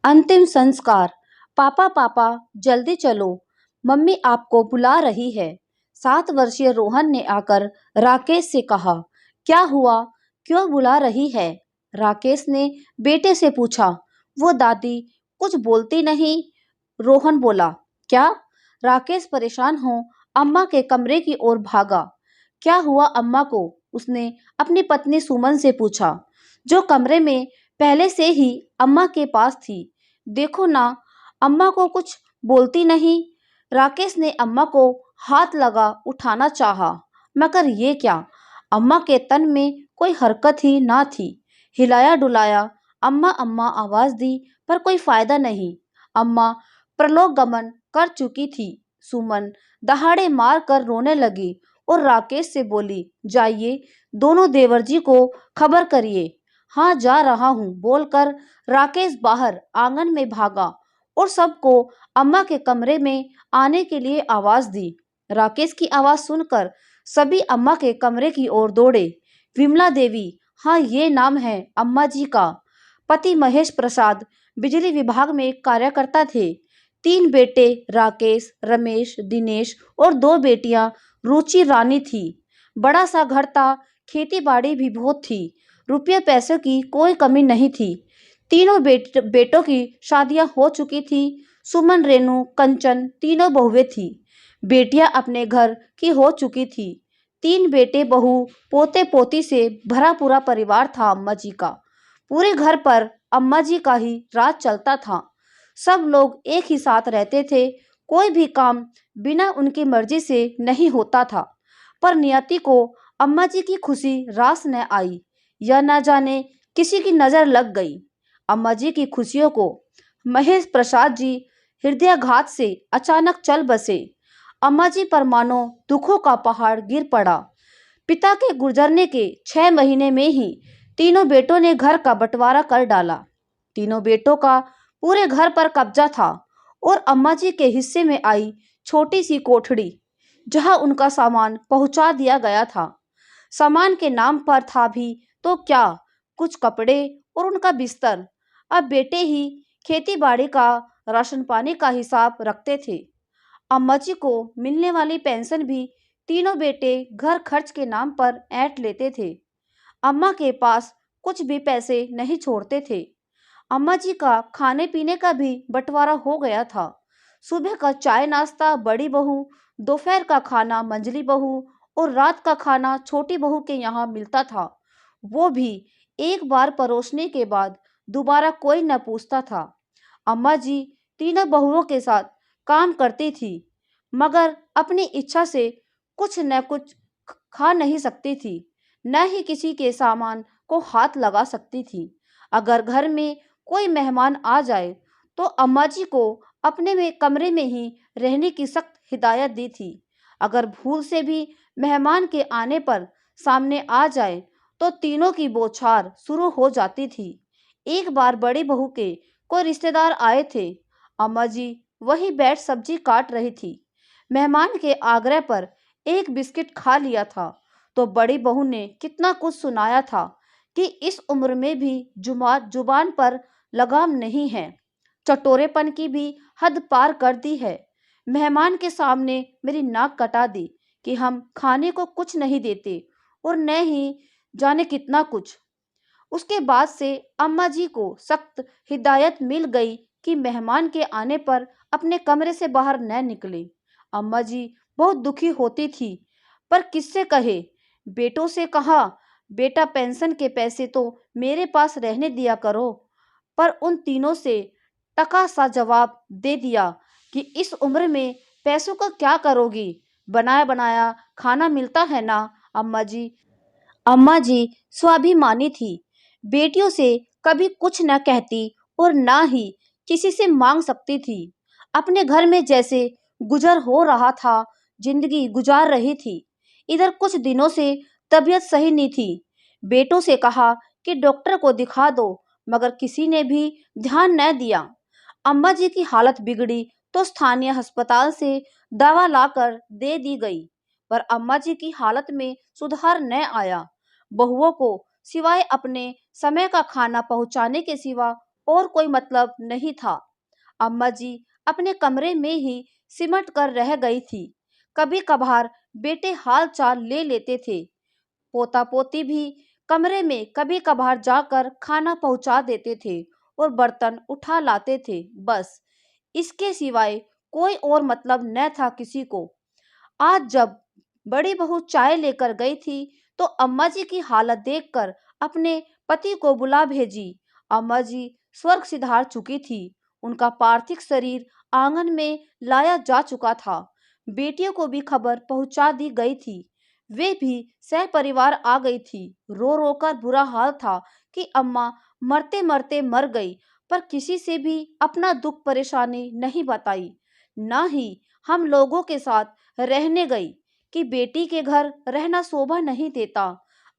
अंतिम संस्कार। पापा पापा जल्दी चलो, मम्मी आपको बुला रही है। 7 वर्षीय रोहन ने आकर राकेश से कहा, क्या हुआ, क्यों बुला रही है? राकेश ने बेटे से पूछा। वो दादी कुछ बोलती नहीं। रोहन बोला। क्या? राकेश परेशान हो अम्मा के कमरे की ओर भागा। क्या हुआ अम्मा को? उसने अपनी पत्नी सुमन से पूछा, जो कमरे में पहले से ही अम्मा के पास थी। देखो ना, अम्मा को कुछ बोलती नहीं। राकेश ने अम्मा को हाथ लगा उठाना चाहा, मगर ये क्या, अम्मा के तन में कोई हरकत ही ना थी। हिलाया डुलाया, अम्मा अम्मा आवाज दी, पर कोई फायदा नहीं। अम्मा परलोक गमन कर चुकी थी। सुमन दहाड़े मार कर रोने लगी और राकेश से बोली, जाइए दोनों देवर जी को खबर करिए। हाँ जा रहा हूँ, बोलकर राकेश बाहर आंगन में भागा और सबको अम्मा के कमरे में आने के लिए आवाज दी। राकेश की आवाज सुनकर सभी अम्मा के कमरे की ओर दौड़े। विमला देवी, हाँ ये नाम है अम्मा जी का। पति महेश प्रसाद बिजली विभाग में कार्यकर्ता थे। 3 बेटे राकेश, रमेश, दिनेश और 2 बेटियां रुचि रानी थी। बड़ा सा घर था, खेती बाड़ी भी बहुत थी। रुपये पैसों की कोई कमी नहीं थी। तीनों बेटों की शादियां हो चुकी थी। सुमन, रेनू, कंचन तीनों बहुएं थी। बेटियां अपने घर की हो चुकी थी। 3 बेटे बहू पोते पोती से भरा पूरा परिवार था अम्मा जी का। पूरे घर पर अम्मा जी का ही राज चलता था। सब लोग एक ही साथ रहते थे। कोई भी काम बिना उनकी मर्जी से नहीं होता था। पर नियति को अम्मा जी की खुशी रास न आई, या न जाने किसी की नजर लग गई। अम्मा जी की खुशियों को महेश प्रसाद जी हृदयाघात से अचानक चल बसे। अम्मा जी पर मानो दुखों का पहाड़ गिर पड़ा। पिता के गुजरने के 6 महीने में ही तीनों बेटों ने घर का बंटवारा कर डाला। तीनों बेटों का पूरे घर पर कब्जा था और अम्मा जी के हिस्से में आई छोटी सी कोठड़ी, जहां उनका सामान पहुंचा दिया गया था। सामान के नाम पर था भी तो क्या, कुछ कपड़े और उनका बिस्तर। अब बेटे ही खेती बाड़ी का, राशन पानी का हिसाब रखते थे। अम्मा जी को मिलने वाली पेंशन भी तीनों बेटे घर खर्च के नाम पर ऐंठ लेते थे। अम्मा के पास कुछ भी पैसे नहीं छोड़ते थे। अम्मा जी का खाने पीने का भी बंटवारा हो गया था। सुबह का चाय नाश्ता बड़ी बहू, दोपहर का खाना मंझली बहू और रात का खाना छोटी बहू के यहाँ मिलता था। वो भी एक बार परोसने के बाद दोबारा कोई न पूछता था। अम्मा जी तीनों बहुओं के साथ काम करती थी, मगर अपनी इच्छा से कुछ न कुछ खा नहीं सकती थी, न ही किसी के सामान को हाथ लगा सकती थी। अगर घर में कोई मेहमान आ जाए तो अम्मा जी को अपने में कमरे में ही रहने की सख्त हिदायत दी थी। अगर भूल से भी मेहमान के आने पर सामने आ जाए तो तीनों की बौछार शुरू हो जाती थी। एक बार बड़ी बहू के कोई रिश्तेदार आए थे। अम्मा जी वही बैठ सब्जी काट रही थी। मेहमान के आग्रह पर एक बिस्किट खा लिया था तो बड़ी बहू ने कितना कुछ सुनाया था कि इस उम्र में भी जुबान पर लगाम नहीं है। चटोरेपन की भी हद पार कर दी है। मेहमान के सामने मेरी नाक कटा दी कि हम खाने को कुछ नहीं देते और न ही जाने कितना कुछ। उसके बाद से अम्मा जी को सख्त हिदायत मिल गई कि मेहमान के आने पर अपने कमरे से बाहर न निकले। अम्मा जी बहुत दुखी होती थी, पर किससे कहे। बेटों से कहा, बेटा पेंशन के पैसे तो मेरे पास रहने दिया करो, पर उन तीनों से टका सा जवाब दे दिया कि इस उम्र में पैसों का क्या करोगी, बनाया बनाया खाना मिलता है ना अम्मा जी। अम्मा जी स्वाभिमानी थी। बेटियों से कभी कुछ न कहती और ना ही किसी से मांग सकती थी। अपने घर में जैसे गुजर हो रहा था, जिंदगी गुजार रही थी। इधर कुछ दिनों से तबीयत सही नहीं थी। बेटों से कहा कि डॉक्टर को दिखा दो, मगर किसी ने भी ध्यान न दिया। अम्मा जी की हालत बिगड़ी तो स्थानीय अस्पताल से दवा लाकर दे दी गई, पर अम्मा जी की हालत में सुधार न आया। बहुओं को सिवाय अपने समय का खाना पहुंचाने के सिवा और कोई मतलब नहीं था। अम्मा जी अपने कमरे में ही सिमट कर रह गई थी। कभी कभार बेटे हाल चाल ले लेते थे। पोता पोती भी कमरे में कभी कभार जाकर खाना पहुंचा देते थे और बर्तन उठा लाते थे। बस इसके सिवाय कोई और मतलब न था किसी को। आज जब बड़ी बहू चाय लेकर गई थी तो अम्मा जी की हालत देखकर अपने पति को बुला भेजी। अम्मा जी स्वर्ग सिधार चुकी थी। उनका पार्थिव शरीर आंगन में लाया जा चुका था। बेटियों को भी खबर पहुंचा दी गई थी। वे भी सह परिवार आ गई थी। रो रो कर बुरा हाल था कि अम्मा मरते मरते मर गई, पर किसी से भी अपना दुख परेशानी नहीं बताई। ना ही हम लोगों के साथ रहने गई कि बेटी के घर रहना शोभा नहीं देता।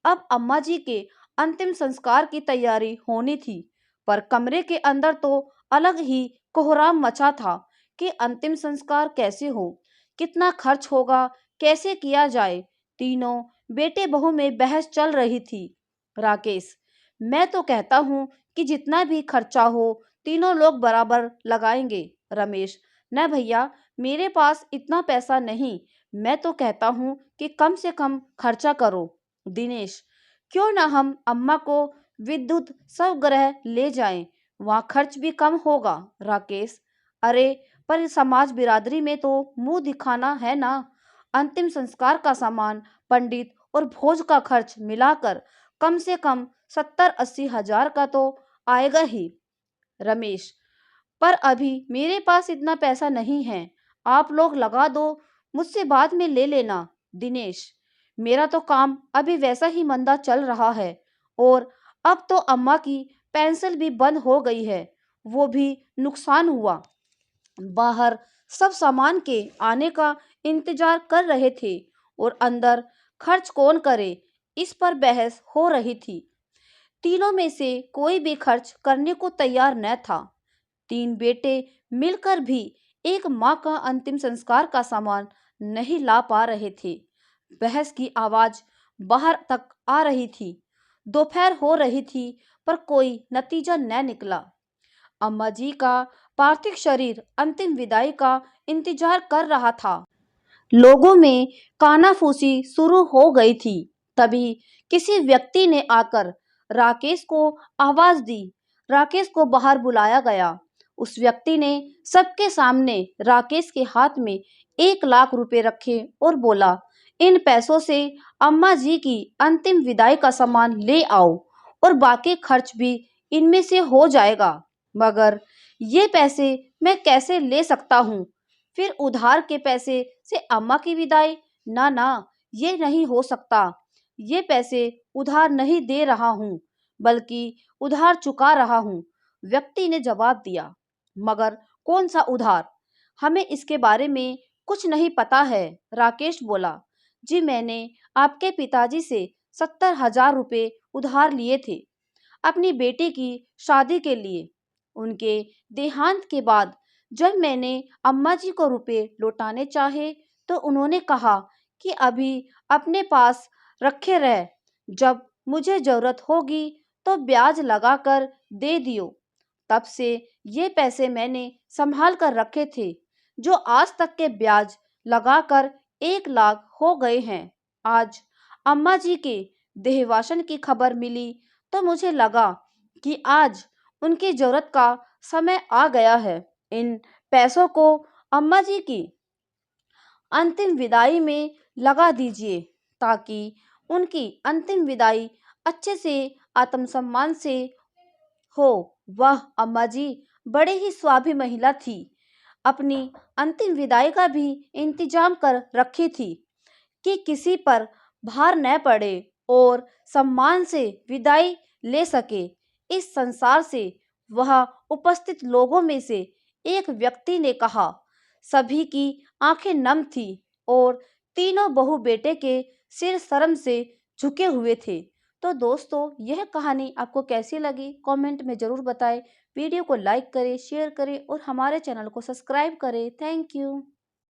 अब अम्मा जी के अंतिम संस्कार की तैयारी होनी थी, पर कमरे के अंदर तो अलग ही कोहराम मचा था कि अंतिम संस्कार कैसे हो, कितना खर्च होगा, कैसे किया जाए। तीनों बेटे बहू में बहस चल रही थी। राकेश, मैं तो कहता हूँ कि जितना भी खर्चा हो तीनों लोग बराबर लगाएंगे। रमेश, न भैया, मेरे पास इतना पैसा नहीं। मैं तो कहता हूँ कि कम से कम खर्चा करो। दिनेश, क्यों ना हम अम्मा को विद्युत स्वगृह ले जाएं, वहाँ खर्च भी कम होगा। राकेश, अरे पर समाज बिरादरी में तो मुंह दिखाना है ना। अंतिम संस्कार का सामान, पंडित और भोज का खर्च मिलाकर कम से कम 70-80 हजार का तो आएगा ही। रमेश, पर अभी मेरे पास इतना पैसा नहीं है। आप लोग लगा दो, मुझसे बाद में ले लेना। दिनेश, मेरा तो काम अभी वैसा ही मंदा चल रहा है और अब तो अम्मा की पेंशन भी बंद हो गई है, वो भी नुकसान हुआ। बाहर सब सामान के आने का इंतजार कर रहे थे और अंदर खर्च कौन करे, इस पर बहस हो रही थी। तीनों में से कोई भी खर्च करने को तैयार न था। तीन बेटे मिलकर भी एक माँ का अंतिम संस्कार का सामान नहीं ला पा रहे थे। बहस की आवाज बाहर तक आ रही थी। दोपहर हो रही थी पर कोई नतीजा न निकला। अम्मा जी का पार्थिव शरीर अंतिम विदाई का इंतजार कर रहा था। लोगों में कानाफूसी शुरू हो गई थी। तभी किसी व्यक्ति ने आकर राकेश को आवाज दी। राकेश को बाहर बुलाया गया। उस व्यक्ति ने सबके सामने राकेश के हाथ में 1 लाख रुपए रखे और बोला, इन पैसों से अम्मा जी की अंतिम विदाई का सामान ले आओ और बाकी खर्च भी इनमें से हो जाएगा। मगर ये पैसे मैं कैसे ले सकता हूँ? फिर उधार के पैसे से अम्मा की विदाई? ना ना, ये नहीं हो सकता। ये पैसे उधार नहीं दे रहा हूँ, बल्कि उधार चुका रहा हूँ, व्यक्ति ने जवाब दिया। मगर कौन सा उधार? हमें इसके बारे में कुछ नहीं पता है। राकेश बोला, जी मैंने आपके पिताजी से 70 हजार रुपए उधार लिए थे अपनी बेटी की शादी के लिए। उनके देहांत के बाद जब मैंने अम्मा जी को रुपए लौटाने चाहे तो उन्होंने कहा कि अभी अपने पास रखे रह, जब मुझे जरूरत होगी तो ब्याज लगाकर दे दियो। तब से ये पैसे मैंने संभाल कर रखे थे, जो आज तक के ब्याज लगाकर 1 लाख हो गए हैं। आज अम्मा जी के देहवासन की खबर मिली तो मुझे लगा कि आज उनकी जरूरत का समय आ गया है। इन पैसों को अम्मा जी की अंतिम विदाई में लगा दीजिए ताकि उनकी अंतिम विदाई अच्छे से आत्मसम्मान से हो। वह अम्मा जी बड़े ही स्वाभी महिला थी। अपनी अंतिम विदाई का भी इंतजाम कर रखी थी कि किसी पर भार न पड़े और सम्मान से विदाई ले सके इस संसार से। वह उपस्थित लोगों में से एक व्यक्ति ने कहा। सभी की आंखें नम थी और तीनों बहू बेटे के सिर शर्म से झुके हुए थे। तो दोस्तों, यह कहानी आपको कैसी लगी कमेंट में ज़रूर बताएं। वीडियो को लाइक करें, शेयर करें और हमारे चैनल को सब्सक्राइब करें। Thank you.